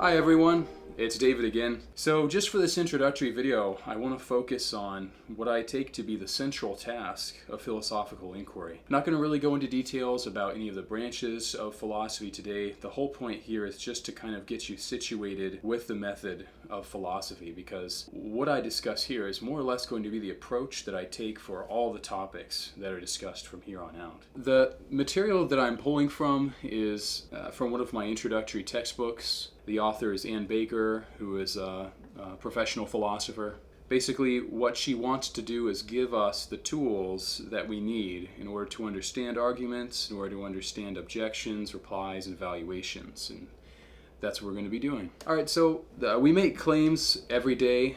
Hi everyone, it's David again. So just for this introductory video, I want to focus on what I take to be the central task of philosophical inquiry. I'm not going to really go into details about any of the branches of philosophy today. The whole point here is just to kind of get you situated with the method of philosophy, because what I discuss here is more or less going to be the approach that I take for all the topics that are discussed from here on out. The material that I'm pulling from is from one of my introductory textbooks. The author is Ann Baker, who is a professional philosopher. Basically, what she wants to do is give us the tools that we need in order to understand arguments, in order to understand objections, replies, and evaluations. And that's what we're going to be doing. All right, so we make claims every day,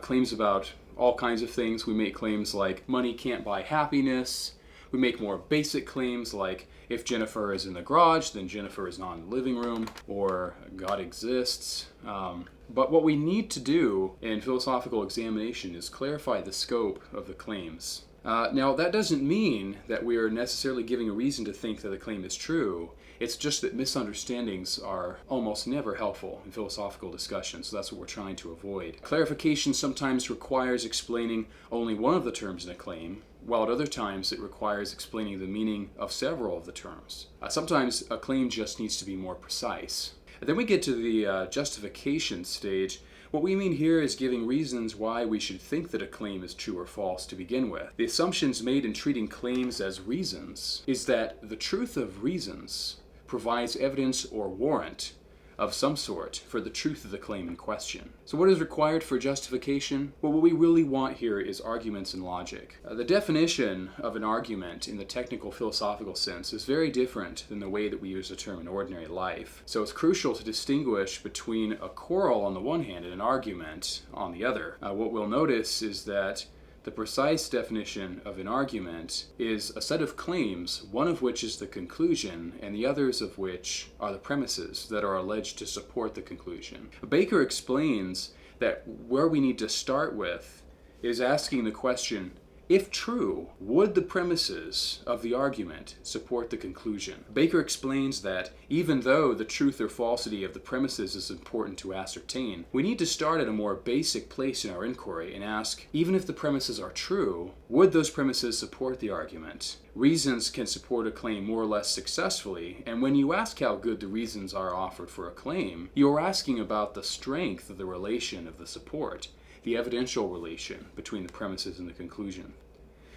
claims about all kinds of things. We make claims like money can't buy happiness. We make more basic claims like if Jennifer is in the garage, then Jennifer is not in the living room, or God exists. But what we need to do in philosophical examination is clarify the scope of the claims. Now, that doesn't mean that we are necessarily giving a reason to think that a claim is true. It's just that misunderstandings are almost never helpful in philosophical discussion, so that's what we're trying to avoid. Clarification sometimes requires explaining only one of the terms in a claim, while at other times it requires explaining the meaning of several of the terms. Sometimes a claim just needs to be more precise. And then we get to the justification stage. What we mean here is giving reasons why we should think that a claim is true or false to begin with. The assumptions made in treating claims as reasons is that the truth of reasons provides evidence or warrant of some sort for the truth of the claim in question. So what is required for justification? Well, what we really want here is arguments and logic. The definition of an argument in the technical philosophical sense is very different than the way that we use the term in ordinary life. So it's crucial to distinguish between a quarrel on the one hand and an argument on the other. What we'll notice is that the precise definition of an argument is a set of claims, one of which is the conclusion, and the others of which are the premises that are alleged to support the conclusion. Baker explains that where we need to start with is asking the question, if true, would the premises of the argument support the conclusion? Baker explains that even though the truth or falsity of the premises is important to ascertain, we need to start at a more basic place in our inquiry and ask, even if the premises are true, would those premises support the argument? Reasons can support a claim more or less successfully, and when you ask how good the reasons are offered for a claim, you are asking about the strength of the relation of the support, the evidential relation between the premises and the conclusion.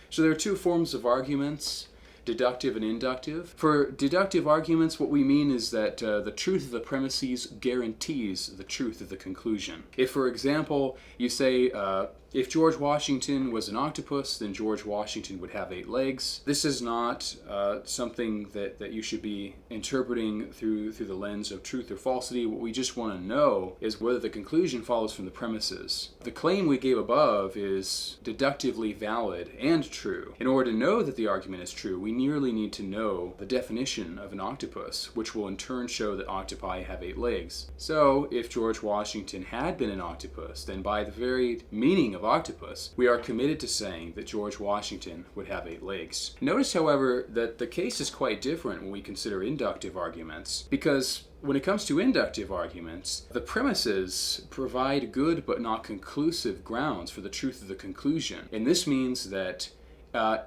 So there are two forms of arguments, deductive and inductive. For deductive arguments, what we mean is that the truth of the premises guarantees the truth of the conclusion. If, for example, you say, if George Washington was an octopus, then George Washington would have 8 legs. This is not something that you should be interpreting through the lens of truth or falsity. What we just want to know is whether the conclusion follows from the premises. The claim we gave above is deductively valid and true. In order to know that the argument is true, we merely need to know the definition of an octopus, which will in turn show that octopi have 8 legs. So, if George Washington had been an octopus, then by the very meaning of octopus, we are committed to saying that George Washington would have 8 legs. Notice, however, that the case is quite different when we consider inductive arguments, because when it comes to inductive arguments, the premises provide good but not conclusive grounds for the truth of the conclusion. And this means that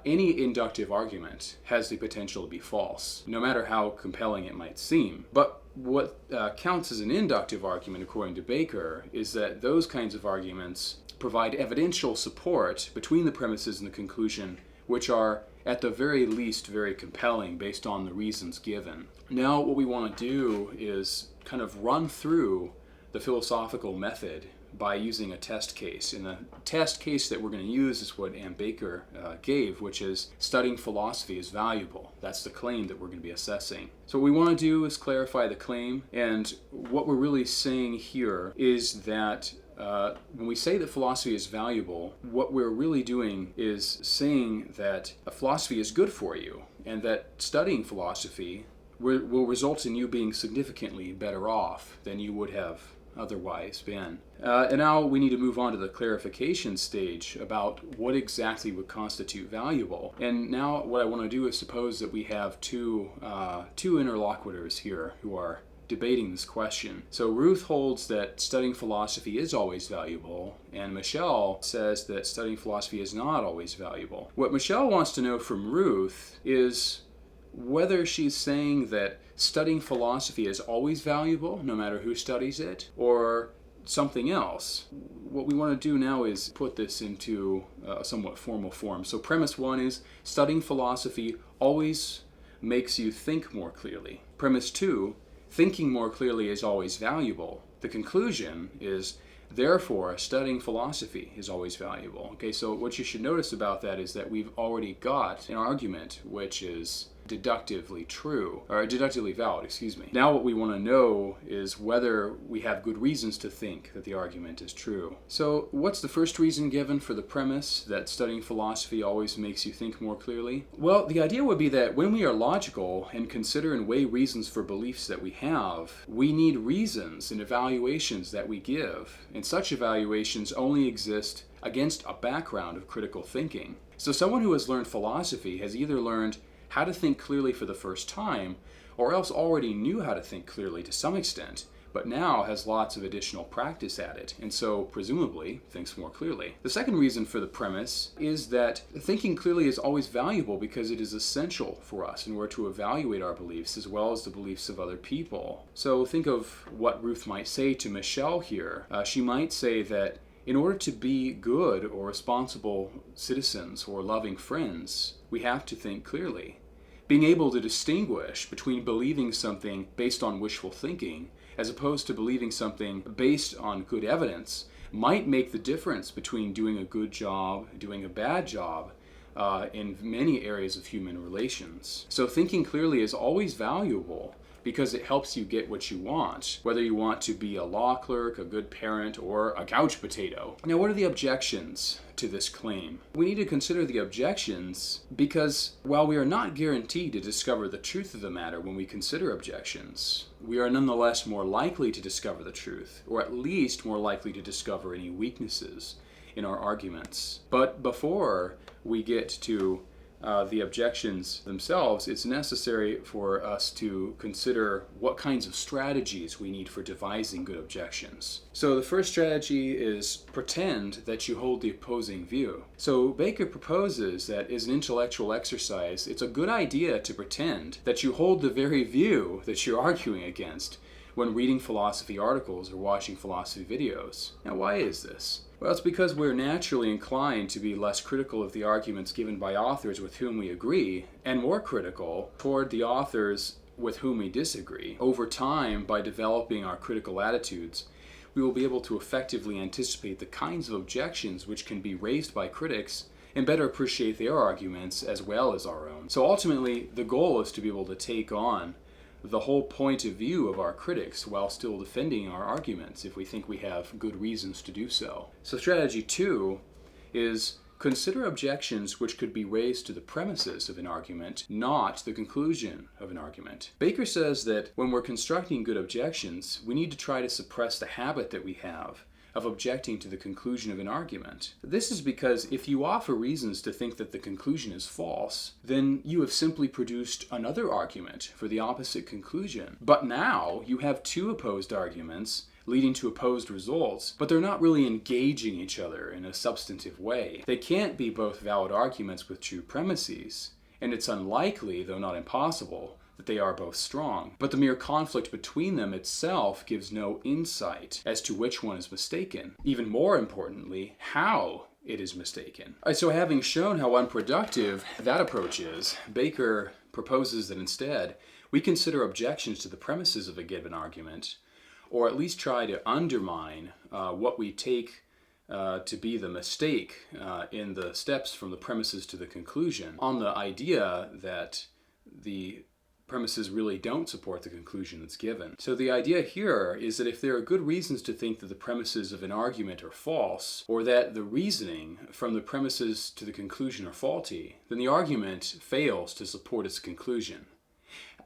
any inductive argument has the potential to be false, no matter how compelling it might seem. But what counts as an inductive argument, according to Baker, is that those kinds of arguments provide evidential support between the premises and the conclusion, which are at the very least very compelling based on the reasons given. Now what we want to do is kind of run through the philosophical method by using a test case. And the test case that we're going to use is what Ann Baker gave, which is studying philosophy is valuable. That's the claim that we're going to be assessing. So what we want to do is clarify the claim, and what we're really saying here is that when we say that philosophy is valuable, what we're really doing is saying that a philosophy is good for you, and that studying philosophy will result in you being significantly better off than you would have otherwise been. And now we need to move on to the clarification stage about what exactly would constitute valuable. And now what I want to do is suppose that we have two interlocutors here who are debating this question. So Ruth holds that studying philosophy is always valuable, and Michelle says that studying philosophy is not always valuable. What Michelle wants to know from Ruth is whether she's saying that studying philosophy is always valuable, no matter who studies it, or something else. What we want to do now is put this into a somewhat formal form. So premise 1 is studying philosophy always makes you think more clearly. Premise 2, thinking more clearly is always valuable. The conclusion is, therefore, studying philosophy is always valuable. Okay, so what you should notice about that is that we've already got an argument which is deductively true, or deductively valid, excuse me. Now what we want to know is whether we have good reasons to think that the argument is true. So what's the first reason given for the premise that studying philosophy always makes you think more clearly? Well, the idea would be that when we are logical and consider and weigh reasons for beliefs that we have, we need reasons and evaluations that we give, and such evaluations only exist against a background of critical thinking. So someone who has learned philosophy has either learned how to think clearly for the first time, or else already knew how to think clearly to some extent, but now has lots of additional practice at it, and so presumably thinks more clearly. The second reason for the premise is that thinking clearly is always valuable because it is essential for us in order to evaluate our beliefs as well as the beliefs of other people. So think of what Ruth might say to Michelle here. She might say that in order to be good or responsible citizens or loving friends, we have to think clearly. Being able to distinguish between believing something based on wishful thinking as opposed to believing something based on good evidence might make the difference between doing a good job, doing a bad job, in many areas of human relations. So thinking clearly is always valuable because it helps you get what you want, whether you want to be a law clerk, a good parent, or a couch potato. Now, what are the objections to this claim? We need to consider the objections because while we are not guaranteed to discover the truth of the matter when we consider objections, we are nonetheless more likely to discover the truth, or at least more likely to discover any weaknesses in our arguments. But before we get to the objections themselves, it's necessary for us to consider what kinds of strategies we need for devising good objections. So the first strategy is pretend that you hold the opposing view. So Baker proposes that as an intellectual exercise, it's a good idea to pretend that you hold the very view that you're arguing against when reading philosophy articles or watching philosophy videos. Now, why is this? Well, it's because we're naturally inclined to be less critical of the arguments given by authors with whom we agree, and more critical toward the authors with whom we disagree. Over time, by developing our critical attitudes, we will be able to effectively anticipate the kinds of objections which can be raised by critics and better appreciate their arguments as well as our own. So ultimately, the goal is to be able to take on the whole point of view of our critics while still defending our arguments if we think we have good reasons to do so. So strategy 2 is consider objections which could be raised to the premises of an argument, not the conclusion of an argument. Baker says that when we're constructing good objections, we need to try to suppress the habit that we have of objecting to the conclusion of an argument. This is because if you offer reasons to think that the conclusion is false, then you have simply produced another argument for the opposite conclusion. But now you have two opposed arguments leading to opposed results, but they're not really engaging each other in a substantive way. They can't be both valid arguments with true premises, and it's unlikely, though not impossible, that they are both strong. But the mere conflict between them itself gives no insight as to which one is mistaken. Even more importantly, how it is mistaken. So having shown how unproductive that approach is, Baker proposes that instead we consider objections to the premises of a given argument, or at least try to undermine what we take to be the mistake in the steps from the premises to the conclusion, on the idea that the premises really don't support the conclusion that's given. So the idea here is that if there are good reasons to think that the premises of an argument are false, or that the reasoning from the premises to the conclusion are faulty, then the argument fails to support its conclusion.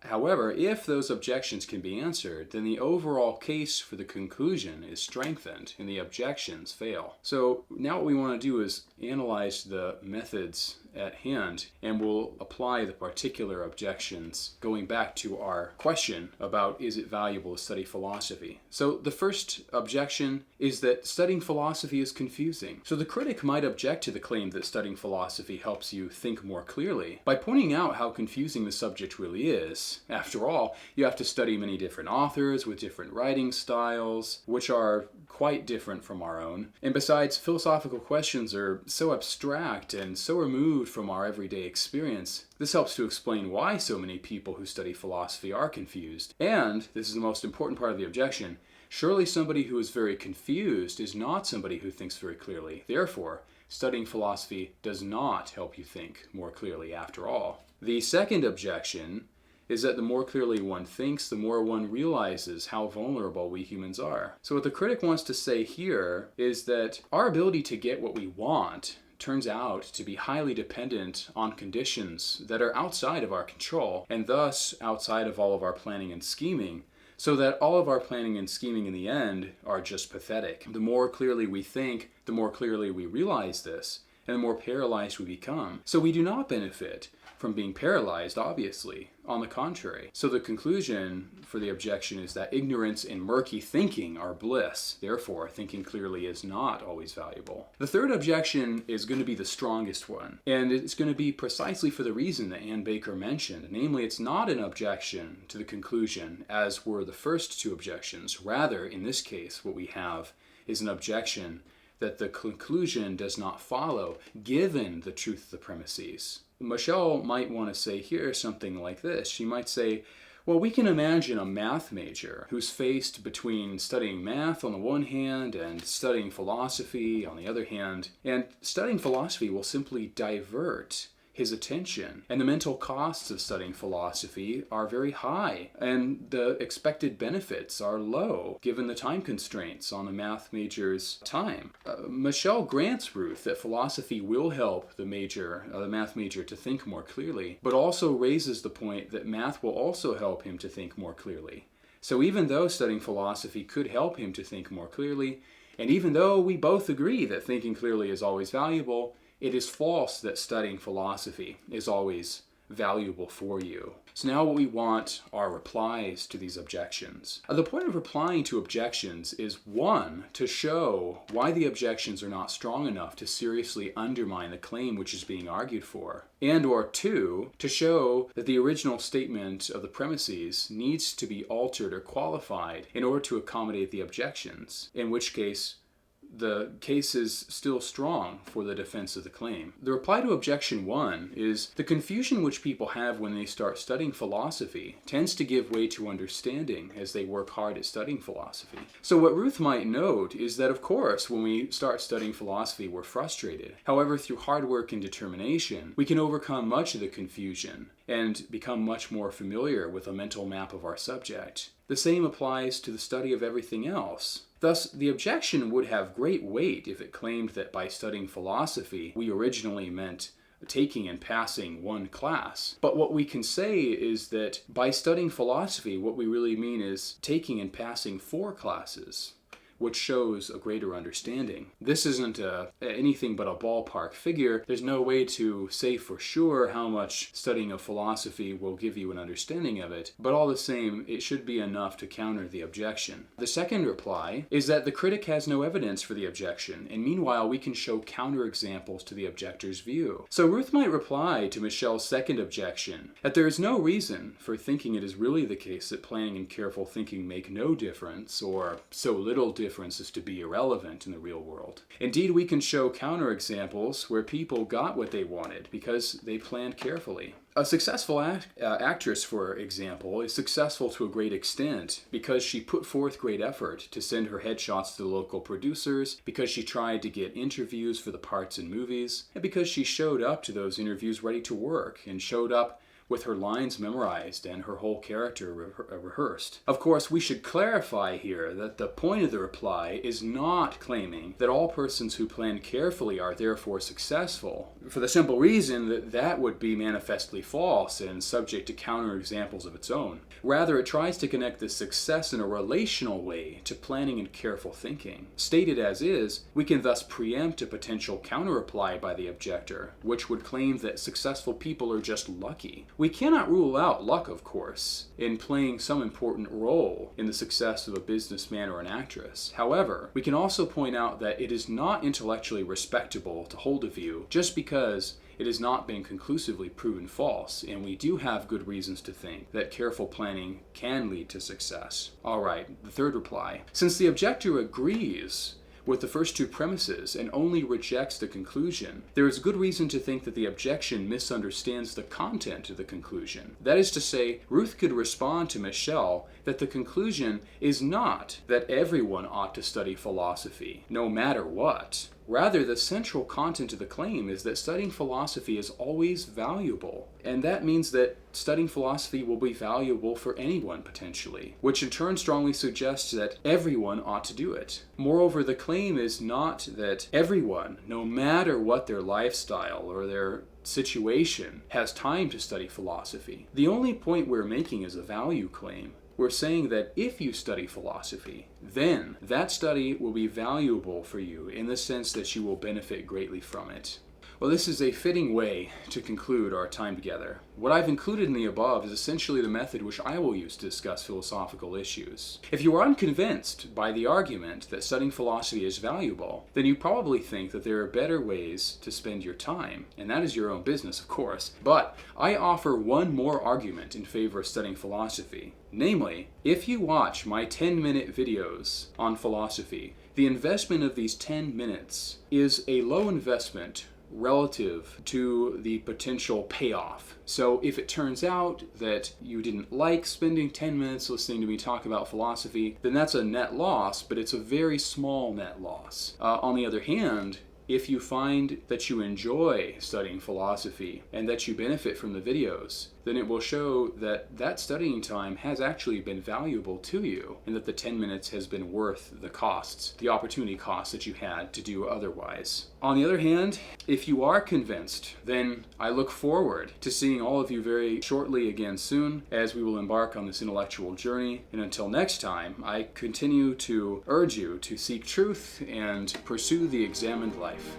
However, if those objections can be answered, then the overall case for the conclusion is strengthened and the objections fail. So now what we want to do is analyze the methods at hand, and we'll apply the particular objections going back to our question about is it valuable to study philosophy. So the first objection is that studying philosophy is confusing. So the critic might object to the claim that studying philosophy helps you think more clearly by pointing out how confusing the subject really is. After all, you have to study many different authors with different writing styles, which are quite different from our own. And besides, philosophical questions are so abstract and so removed from our everyday experience. This helps to explain why so many people who study philosophy are confused. And, this is the most important part of the objection, surely somebody who is very confused is not somebody who thinks very clearly. Therefore, studying philosophy does not help you think more clearly after all. The second objection is that the more clearly one thinks, the more one realizes how vulnerable we humans are. So what the critic wants to say here is that our ability to get what we want turns out to be highly dependent on conditions that are outside of our control, and thus outside of all of our planning and scheming, so that all of our planning and scheming in the end are just pathetic. The more clearly we think, the more clearly we realize this, and the more paralyzed we become. So we do not benefit from being paralyzed, obviously. On the contrary. So the conclusion for the objection is that ignorance and murky thinking are bliss. Therefore, thinking clearly is not always valuable. The third objection is going to be the strongest one, and it's going to be precisely for the reason that Ann Baker mentioned. Namely, it's not an objection to the conclusion, as were the first two objections. Rather, in this case, what we have is an objection that the conclusion does not follow, given the truth of the premises. Michelle might want to say here something like this. She might say, well, we can imagine a math major who's faced between studying math on the one hand and studying philosophy on the other hand, and studying philosophy will simply divert his attention. And the mental costs of studying philosophy are very high, and the expected benefits are low, given the time constraints on a math major's time. Michelle grants Ruth that philosophy will help the math major to think more clearly, but also raises the point that math will also help him to think more clearly. So even though studying philosophy could help him to think more clearly, and even though we both agree that thinking clearly is always valuable, it is false that studying philosophy is always valuable for you. So now what we want are replies to these objections. The point of replying to objections is, one, to show why the objections are not strong enough to seriously undermine the claim which is being argued for, and or two, to show that the original statement of the premises needs to be altered or qualified in order to accommodate the objections, in which case the case is still strong for the defense of the claim. The reply to objection 1 is the confusion which people have when they start studying philosophy tends to give way to understanding as they work hard at studying philosophy. So what Ruth might note is that, of course, when we start studying philosophy, we're frustrated. However, through hard work and determination, we can overcome much of the confusion and become much more familiar with a mental map of our subject. The same applies to the study of everything else. Thus, the objection would have great weight if it claimed that by studying philosophy, we originally meant taking and passing one class. But what we can say is that by studying philosophy, what we really mean is taking and passing 4 classes, which shows a greater understanding. This isn't anything but a ballpark figure. There's no way to say for sure how much studying of philosophy will give you an understanding of it, but all the same, it should be enough to counter the objection. The second reply is that the critic has no evidence for the objection, and meanwhile we can show counterexamples to the objector's view. So Ruth might reply to Michelle's second objection that there is no reason for thinking it is really the case that planning and careful thinking make no difference, or so little difference as to be irrelevant in the real world. Indeed, we can show counterexamples where people got what they wanted because they planned carefully. A successful actress, for example, is successful to a great extent because she put forth great effort to send her headshots to the local producers, because she tried to get interviews for the parts in movies, and because she showed up to those interviews ready to work and showed up with her lines memorized and her whole character rehearsed. Of course, we should clarify here that the point of the reply is not claiming that all persons who plan carefully are therefore successful, for the simple reason that that would be manifestly false and subject to counterexamples of its own. Rather, it tries to connect this success in a relational way to planning and careful thinking. Stated as is, we can thus preempt a potential counter-reply by the objector, which would claim that successful people are just lucky. We cannot rule out luck, of course, in playing some important role in the success of a businessman or an actress. However, we can also point out that it is not intellectually respectable to hold a view just because it has not been conclusively proven false, and we do have good reasons to think that careful planning can lead to success. Alright, the third reply. Since the objector agrees with the first two premises and only rejects the conclusion, there is good reason to think that the objection misunderstands the content of the conclusion. That is to say, Ruth could respond to Michelle that the conclusion is not that everyone ought to study philosophy, no matter what. Rather, the central content of the claim is that studying philosophy is always valuable. And that means that studying philosophy will be valuable for anyone, potentially, which in turn strongly suggests that everyone ought to do it. Moreover, the claim is not that everyone, no matter what their lifestyle or their situation, has time to study philosophy. The only point we're making is a value claim. We're saying that if you study philosophy, then that study will be valuable for you in the sense that you will benefit greatly from it. Well, this is a fitting way to conclude our time together. What I've included in the above is essentially the method which I will use to discuss philosophical issues. If you are unconvinced by the argument that studying philosophy is valuable, then you probably think that there are better ways to spend your time, and that is your own business, of course. But I offer one more argument in favor of studying philosophy. Namely, if you watch my 10-minute videos on philosophy, the investment of these 10 minutes is a low investment relative to the potential payoff. So if it turns out that you didn't like spending 10 minutes listening to me talk about philosophy, then that's a net loss, but it's a very small net loss. On the other hand, if you find that you enjoy studying philosophy and that you benefit from the videos, then it will show that that studying time has actually been valuable to you and that the 10 minutes has been worth the costs, the opportunity costs that you had to do otherwise. On the other hand, if you are convinced, then I look forward to seeing all of you very shortly again soon as we will embark on this intellectual journey. And until next time, I continue to urge you to seek truth and pursue the examined life.